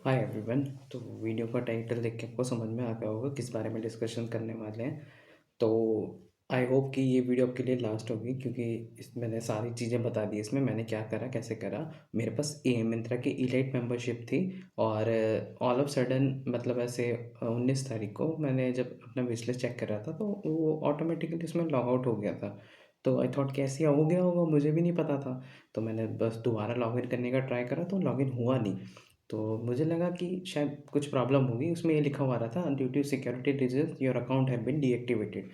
Hi everyone. तो video का title देख के आपको समझ में आ गया होगा किस बारे में डिस्कशन करने वाले हैं। तो आई होप कि ये वीडियो आपके लिए लास्ट होगी, क्योंकि इस मैंने सारी चीज़ें बता दी इसमें मैंने क्या करा कैसे करा। मेरे पास ए मिंत्रा की इलाइट मेंबरशिप थी, और ऑल ऑफ सडन मतलब ऐसे 19 तारीख को मैंने जब अपना विश लिस्ट चेक कर रहा था तो वो ऑटोमेटिकली उसमें लॉग आउट हो गया था। तो आई थॉट कैसे हो गया होगा, मुझे भी नहीं पता था। तो मैंने बस दोबारा लॉगिन करने का ट्राई करा तो लॉगिन हुआ नहीं। तो मुझे लगा कि शायद कुछ प्रॉब्लम होगी, उसमें ये लिखा हुआ रहा था due to security reasons your account have been deactivated.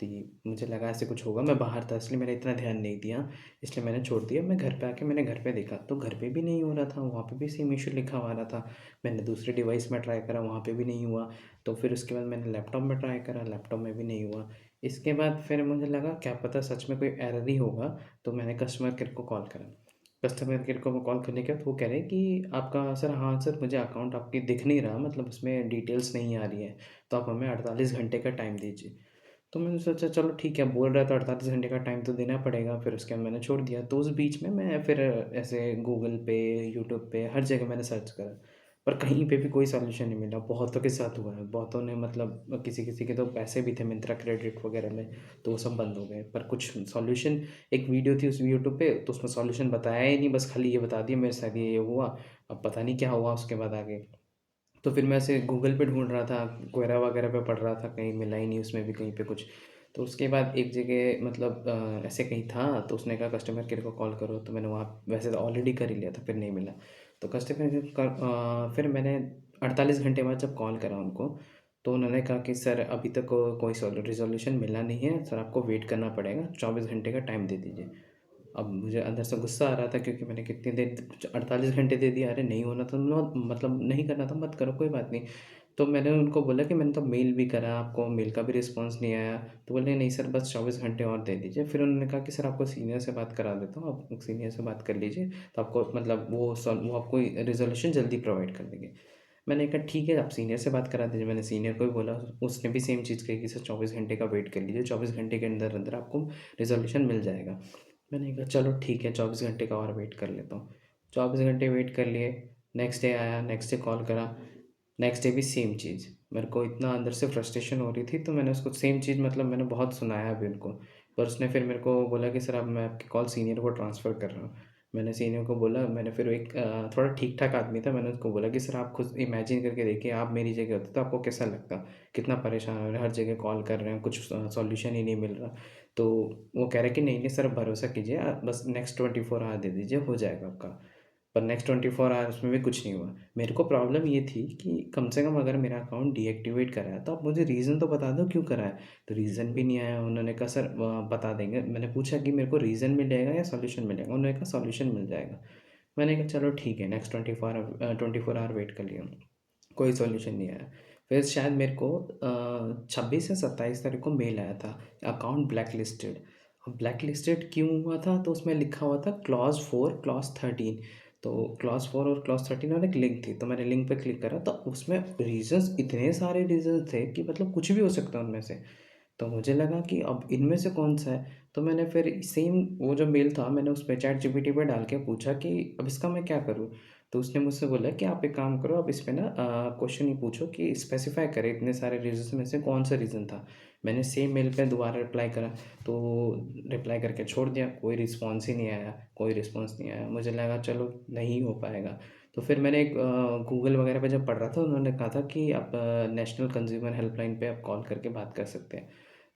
तो मुझे लगा ऐसे कुछ होगा, मैं बाहर था इसलिए मैंने इतना ध्यान नहीं दिया, इसलिए मैंने छोड़ दिया। मैं घर पे आके मैंने घर पे देखा तो घर पे भी नहीं हो रहा था, वहाँ पे भी सेम इशू लिखा हुआ रहा था। मैंने दूसरे डिवाइस में ट्राई करा, वहाँ पे भी नहीं हुआ। तो फिर उसके बाद मैंने लैपटॉप में ट्राई करा, लैपटॉप में भी नहीं हुआ। इसके बाद फिर मुझे लगा क्या पता सच में कोई एरर ही होगा। तो मैंने कस्टमर केयर को कॉल करा। कस्टमर केयर को कॉल करने के बाद वो कह रहे हैं कि आपका सर, हाँ सर, मुझे अकाउंट आपकी दिख नहीं रहा, मतलब उसमें डिटेल्स नहीं आ रही है। तो आप हमें 48 घंटे का टाइम दीजिए। तो मैंने सोचा चलो ठीक है, बोल रहा है तो 48 घंटे का टाइम तो देना पड़ेगा। फिर उसके बाद मैंने छोड़ दिया। तो उस बीच में मैं फिर ऐसे गूगल पे, यूट्यूब पे, हर जगह मैंने सर्च करा, पर कहीं पे भी कोई सॉल्यूशन नहीं मिला। बहुतों के साथ हुआ है, बहुतों ने मतलब किसी किसी के तो पैसे भी थे मिंत्रा क्रेडिट वगैरह में, तो वो सब बंद हो गए। पर कुछ सॉल्यूशन, एक वीडियो थी उस यूट्यूब पे, तो उसमें सॉल्यूशन बताया ही नहीं, बस खाली ये बता दिया मेरे साथ ये हुआ। अब पता नहीं क्या हुआ उसके बाद आगे। तो फिर मैं ऐसे गूगल पे ढूँढ रहा था, कोयरा वगैरह पे पढ़ रहा था, कहीं मिला ही नहीं उसमें भी कहीं पे कुछ। तो उसके बाद एक जगह मतलब ऐसे कहीं था, तो उसने कहा कस्टमर केयर को कॉल करो। तो मैंने वहाँ वैसे तो ऑलरेडी कर ही लिया था, फिर नहीं मिला। तो कस्टमर केयर का फिर मैंने 48 घंटे बाद जब कॉल करा उनको, तो उन्होंने कहा कि सर अभी तक कोई रिजोल्यूशन मिला नहीं है सर, आपको वेट करना पड़ेगा, 24 घंटे का टाइम दे दीजिए। अब मुझे अंदर से गुस्सा आ रहा था, क्योंकि मैंने कितनी देर 48 घंटे दे दिया। अरे नहीं होना तो मतलब नहीं करना था, मत करो, कोई बात नहीं। तो मैंने उनको बोला कि मैंने तो मेल भी करा, आपको मेल का भी रिस्पॉन्स नहीं आया। तो बोले नहीं सर, बस 24 घंटे और दे दीजिए। फिर उन्होंने कहा कि सर आपको सीनियर से बात करा देता हूँ, आप सीनियर से बात कर लीजिए, तो आपको मतलब वो आपको रिजोल्यूशन जल्दी प्रोवाइड कर देंगे। मैंने कहा ठीक है, आप सीनियर से बात करा दीजिए। मैंने सीनियर को भी बोला, उसने भी सेम चीज़ कही कि सर 24 घंटे का वेट कर लीजिए, 24 घंटे के अंदर अंदर आपको रिजोल्यूशन मिल जाएगा। मैंने कहा चलो ठीक है, 24 घंटे का और वेट कर लेता हूँ। 24 घंटे वेट कर लिए। नेक्स्ट डे आया, नेक्स्ट डे कॉल करा, नेक्स्ट डे भी सेम चीज़। मेरे को इतना अंदर से फ्रस्ट्रेशन हो रही थी, तो मैंने उसको सेम चीज़, मतलब मैंने बहुत सुनाया भी उनको। पर उसने फिर मेरे को बोला कि सर अब मैं आपकी कॉल सीनियर को ट्रांसफ़र कर रहा हूँ। मैंने सीनियर को बोला, मैंने फिर एक थोड़ा ठीक ठाक आदमी था, मैंने उसको बोला कि सर आप खुद इमेजिन करके देखिए, आप मेरी जगह होते तो आपको कैसा लगता, कितना परेशान हो रहे हैं, हर जगह कॉल कर रहे हैं, कुछ सॉल्यूशन ही नहीं मिल रहा। तो वो कह रहे कि नहीं नहीं सर, आप भरोसा कीजिए, आप बस नेक्स्ट 24 आवर दे दीजिए, हो जाएगा आपका। पर नेक्स्ट 24 आवर्स में भी कुछ नहीं हुआ। मेरे को प्रॉब्लम ये थी कि कम से कम अगर मेरा अकाउंट डीएक्टिवेट करा है तो आप मुझे रीज़न तो बता दो क्यों करा है। तो रीज़न भी नहीं आया। उन्होंने कहा सर बता देंगे। मैंने पूछा कि मेरे को रीज़न मिलेगा या सॉल्यूशन मिलेगा, उन्होंने कहा सॉल्यूशन मिल जाएगा। मैंने कहा चलो ठीक है, नेक्स्ट 24 आवर वेट कर लिया, कोई सॉल्यूशन नहीं आया। फिर शायद मेरे को 26 या 27 तारीख को मेल आया था, अकाउंट ब्लैक लिस्टेड। अब ब्लैक लिस्टेड क्यों हुआ था, तो उसमें लिखा हुआ था क्लॉज़ 4 क्लॉज़ 13। तो क्लॉज़ 4 और क्लॉज़ 13 और एक लिंक थी, तो मैंने लिंक पे क्लिक करा तो उसमें रीज़न्स, इतने सारे रीज़न्स थे कि मतलब कुछ भी हो सकता है उनमें से। तो मुझे लगा कि अब इनमें से कौन-सा है? तो मैंने फिर सेम वो जो मेल था, मैंने उस पे चैटजीपीटी पे डाल के पूछा कि अब इसका मैं क्या करूँ? तो उसने मुझसे बोला कि आप एक काम करो, आप इस पे ना क्वेश्चन ही पूछो कि स्पेसिफ़ाई करें इतने सारे रीज़न्स में से कौन-सा रीज़न था। मैंने सेम मेल पे दोबारा रिप्लाई करा, तो रिप्लाई करके छोड़ दिया, कोई रिस्पॉन्स ही नहीं आया, कोई रिस्पॉन्स नहीं आया। मुझे लगा चलो नहीं हो पाएगा। तो फिर मैंने एक गूगल वगैरह पे जब पढ़ रहा था, उन्होंने कहा था कि आप नेशनल कंज़्यूमर हेल्पलाइन पे आप कॉल करके बात कर सकते हैं।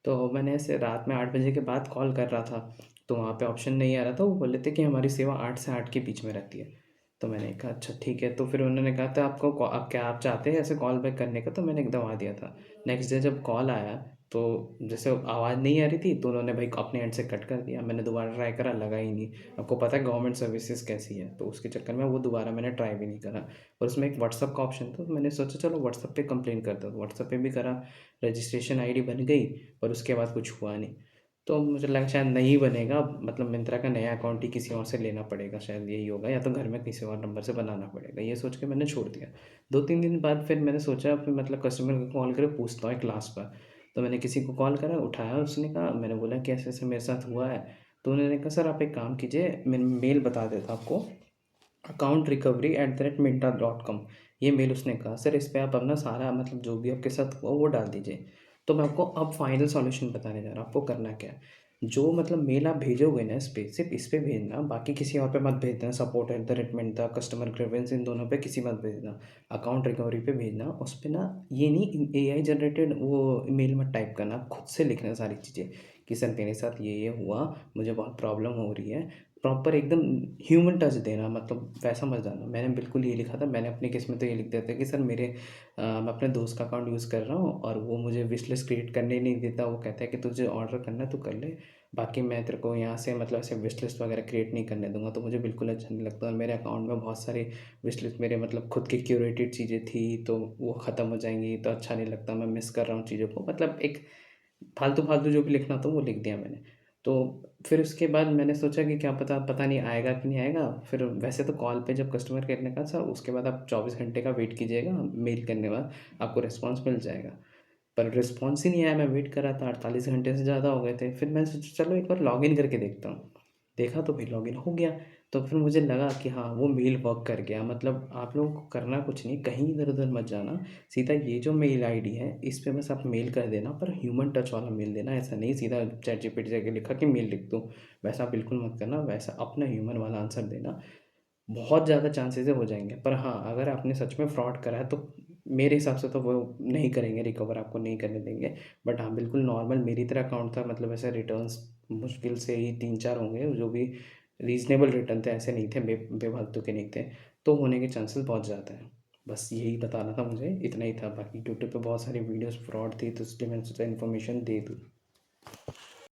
तो मैंने ऐसे रात में 8 बजे के बाद कॉल कर रहा था, तो वहाँ पे ऑप्शन नहीं आ रहा था। वो बोले थे कि हमारी सेवा 8 से 8 के बीच में रहती है। तो मैंने कहा अच्छा ठीक है। तो फिर उन्होंने कहा था आपको आप क्या आप चाहते हैं ऐसे कॉल बैक करने का? तो मैंने दबा दिया था। नेक्स्ट डे जब कॉल आया, तो जैसे आवाज़ नहीं आ रही थी, तो उन्होंने भाई अपने एंड से कट कर दिया। मैंने दोबारा ट्राई करा, लगा ही नहीं। आपको पता है गवर्नमेंट सर्विसेज कैसी है, तो उसके चक्कर में वो दोबारा मैंने ट्राई भी नहीं करा। और उसमें एक व्हाट्सअप का ऑप्शन था, तो मैंने सोचा चलो व्हाट्सअप पे कंप्लेन करता हूँ। व्हाट्सअप पे भी करा, रजिस्ट्रेशन आईडी बन गई, पर उसके बाद कुछ हुआ नहीं। तो मुझे लगा शायद नहीं बनेगा, मतलब मिंत्रा का नया अकाउंट ही किसी और से लेना पड़ेगा, शायद यही होगा, या तो घर में किसी और नंबर से बनाना पड़ेगा। ये सोच के मैंने छोड़ दिया। 2-3 दिन बाद फिर मैंने सोचा फिर मतलब कस्टमर को कॉल करके पूछता हूँ एक लास्ट बार। तो मैंने किसी को कॉल करा, उठाया, उसने कहा, मैंने बोला कि ऐसे-ऐसे मेरे साथ हुआ है। तो उन्होंने कहा सर आप एक काम कीजिए, मैं मेल बता देता हूँ आपको, account recovery eight the rate मिंटा dot com, ये मेल उसने कहा सर इस पे आप अपना सारा मतलब जो भी आपके साथ हुआ वो डाल दीजिए। तो मैं आपको अब फाइनल सॉल्यूशन बताने जा रहा हूँ, आपको करना क्या है। जो मतलब मेल आप भेजोगे ना इस पे, सिर्फ इस पे भेजना, बाकी किसी और पे मत भेजना। Support at the rate Myntra, customer grievance, इन दोनों पे किसी मत भेजना। अकाउंट रिकवरी पे भेजना। उस पे ना ये नहीं एआई जनरेटेड वो मेल मत टाइप करना, आप खुद से लिखना सारी चीज़ें कि सर मेरे साथ ये हुआ, मुझे बहुत प्रॉब्लम हो रही है। प्रॉपर एकदम ह्यूमन टच देना, मतलब वैसा मत जाना। मैंने बिल्कुल ये लिखा था, मैंने अपने केस में तो ये लिख दिया था कि सर मेरे मैं अपने दोस्त का अकाउंट यूज़ कर रहा हूँ और वो मुझे विश लिस्ट क्रिएट करने ही नहीं देता। वो कहता है कि तुझे ऑर्डर करना है तो कर ले, बाकी मैं तेरे को यहाँ से मतलब ऐसे विश लिस्ट वगैरह क्रिएट नहीं करने दूंगा। तो मुझे बिल्कुल अच्छा नहीं लगता, और मेरे अकाउंट में बहुत सारी विश लिस्ट मेरे मतलब खुद की क्यूरेटेड चीज़ें थी, तो वो ख़त्म हो जाएंगी तो अच्छा नहीं लगता, मैं मिस कर रहा हूँ चीज़ों को। मतलब एक फालतू-फालतू जो भी लिखना था वो लिख दिया मैंने। तो फिर उसके बाद मैंने सोचा कि क्या पता पता नहीं आएगा कि नहीं आएगा। फिर वैसे तो कॉल पे जब कस्टमर केयर ने कहा सर उसके बाद आप 24 घंटे का वेट कीजिएगा, मेल करने के बाद आपको रिस्पॉन्स मिल जाएगा। पर रिस्पॉन्स ही नहीं आया, मैं वेट कर रहा था, 48 घंटे से ज़्यादा हो गए थे। फिर मैंने सोचा चलो एक बार लॉगिन करके देखता हूँ। देखा तो फिर लॉगिन हो गया। तो फिर मुझे लगा कि हाँ, वो मेल वर्क कर गया। मतलब आप लोगों को करना कुछ नहीं, कहीं इधर-उधर मत जाना। सीधा ये जो मेल आईडी है, इस पे बस आप मेल कर देना, पर ह्यूमन टच वाला मेल देना। ऐसा नहीं सीधा चैटजीपीटी से जाके लिखा कि मेल लिख दो, वैसा बिल्कुल मत करना। वैसा अपना ह्यूमन वाला आंसर देना। बहुत ज़्यादा चांसेज़ है हो जाएँगे। पर हाँ, अगर आपने सच में फ्रॉड करा है तो मेरे हिसाब से तो वो नहीं करेंगे रिकवर, आपको नहीं करने देंगे। बट हाँ, बिल्कुल नॉर्मल मेरी तरह अकाउंट था, मतलब ऐसे रिटर्न्स मुश्किल से ही 3-4 होंगे जो भी रीज़नेबल रिटर्न थे, ऐसे नहीं थे बेफालतू के नहीं थे। तो होने के चांसेस बहुत ज़्यादा हैं। बस यही बताना था मुझे, इतना ही था। बाकी यूट्यूब पे बहुत सारी वीडियोज़ फ्रॉड थी तो इसलिए मैंने सोचा इन्फॉर्मेशन दे दूँ।